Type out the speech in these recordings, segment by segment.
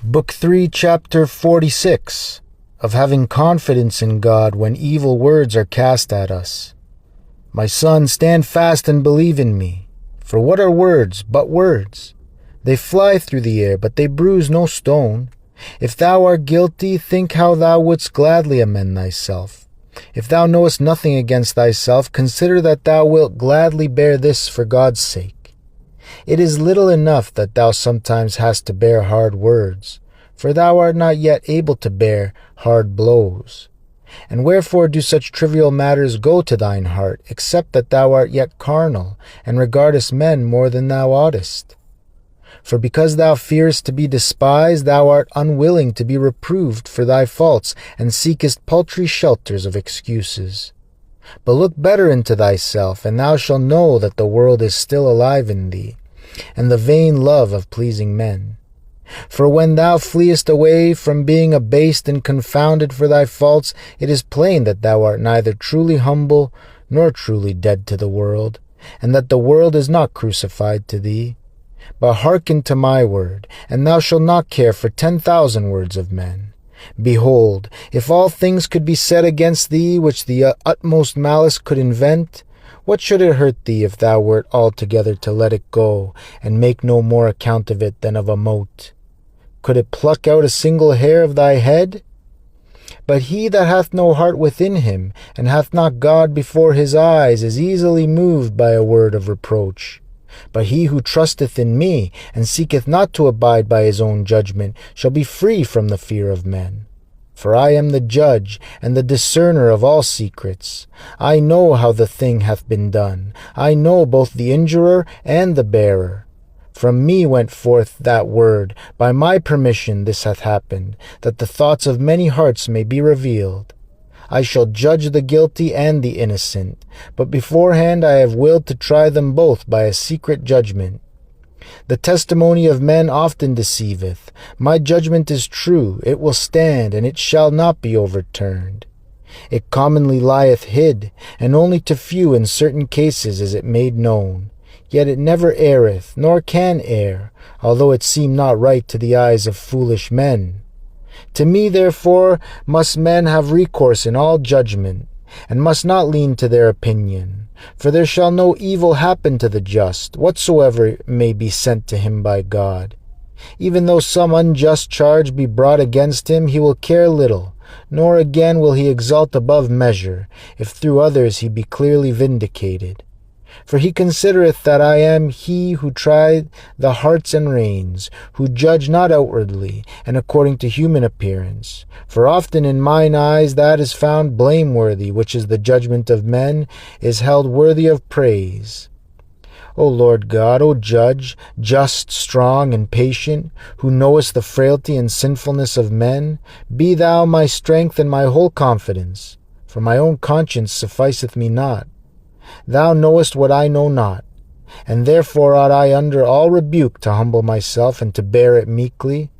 Book 3, Chapter 46, of having confidence in God when evil words are cast at us. My son, stand fast and believe in me. For what are words but words? They fly through the air, but they bruise no stone. If thou art guilty, think how thou wouldst gladly amend thyself. If thou knowest nothing against thyself, consider that thou wilt gladly bear this for God's sake. It is little enough that thou sometimes hast to bear hard words, for thou art not yet able to bear hard blows. And wherefore do such trivial matters go to thine heart, except that thou art yet carnal, and regardest men more than thou oughtest? For because thou fearest to be despised, thou art unwilling to be reproved for thy faults, and seekest paltry shelters of excuses. But look better into thyself, and thou shalt know that the world is still alive in thee, and the vain love of pleasing men. For when thou fleest away from being abased and confounded for thy faults, it is plain that thou art neither truly humble nor truly dead to the world, and that the world is not crucified to thee. But hearken to my word, and thou shalt not care for 10,000 words of men. Behold, if all things could be said against thee which the utmost malice could invent, what should it hurt thee if thou wert altogether to let it go, and make no more account of it than of a mote? Could it pluck out a single hair of thy head? But he that hath no heart within him, and hath not God before his eyes, is easily moved by a word of reproach. But he who trusteth in me, and seeketh not to abide by his own judgment, shall be free from the fear of men. For I am the judge, and the discerner of all secrets. I know how the thing hath been done. I know both the injurer and the bearer. From me went forth that word. By my permission this hath happened, that the thoughts of many hearts may be revealed. I shall judge the guilty and the innocent, but beforehand I have willed to try them both by a secret judgment. The testimony of men often deceiveth. My judgment is true, it will stand, and it shall not be overturned. It commonly lieth hid, and only to few in certain cases is it made known. Yet it never erreth, nor can err, although it seem not right to the eyes of foolish men. To me, therefore, must men have recourse in all judgment, and must not lean to their opinion. For there shall no evil happen to the just, whatsoever may be sent to him by God. Even though some unjust charge be brought against him, he will care little, nor again will he exult above measure, if through others he be clearly vindicated. For he considereth that I am he who tried the hearts and reins, who judge not outwardly, and according to human appearance. For often in mine eyes that is found blameworthy, which is the judgment of men, is held worthy of praise. O Lord God, O Judge, just, strong, and patient, who knowest the frailty and sinfulness of men, be thou my strength and my whole confidence, for my own conscience sufficeth me not. Thou knowest what I know not, and therefore ought I under all rebuke to humble myself and to bear it meekly.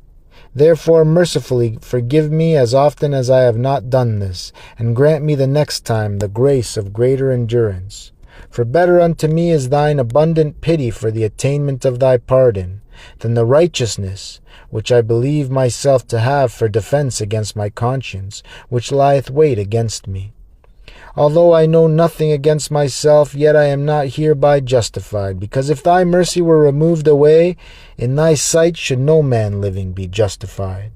Therefore mercifully forgive me as often as I have not done this, and grant me the next time the grace of greater endurance. For better unto me is thine abundant pity for the attainment of thy pardon, than the righteousness, which I believe myself to have for defense against my conscience, which lieth wait against me. Although I know nothing against myself, yet I am not hereby justified, because if thy mercy were removed away, in thy sight should no man living be justified.